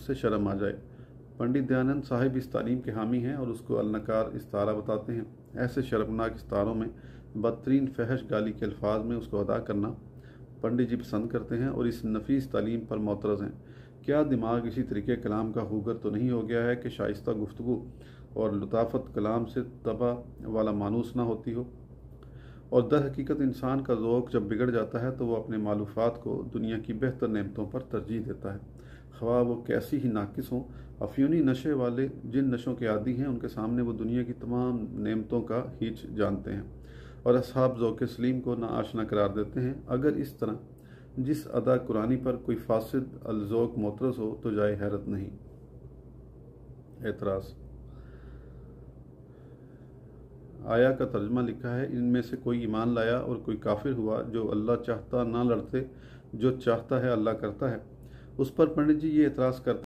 उससे शर्म आ जाए। पंडित दयानंद साहिब इस तालीम के हामी हैं और उसको अलनकार इस्तारा बताते हैं। ऐसे शर्मनाक इस्तारों में बदतरीन फहश गाली के अल्फाज में उसको अदा करना पंडित जी पसंद करते हैं और इस नफीस तालीम पर मोतरज़ हैं। क्या दिमाग इसी तरीके कलाम का हुगर तो नहीं हो गया है कि शाइस्ता गुफ्तगू और लताफत कलाम से तबा वाला मानूस ना होती हो? और दर हकीकत इंसान का ज़ौक़ जब बिगड़ जाता है तो वो अपने मालूफ़ात को दुनिया की बेहतर नेमतों पर तरजीह देता है, ख्वाह वो कैसी ही नाकिस हों। अफ़यूनी नशे वाले जिन नशों के आदी हैं उनके सामने वो दुनिया की तमाम नेमतों का हीच जानते हैं और असहाब ज़ौक़ सलीम को ना आशना करार देते हैं। अगर इस तरह जिस अदा कुरानी पर कोई फासिद अलज़ौक़ मोतरज़ हो तो जाए हैरत नहीं। एतराज़। आया का तर्जमा लिखा है, इनमें से कोई ईमान लाया और कोई काफिर हुआ, जो अल्लाह चाहता ना लड़ते, जो चाहता है अल्लाह करता है। उस पर पंडित जी ये एतराज़ करते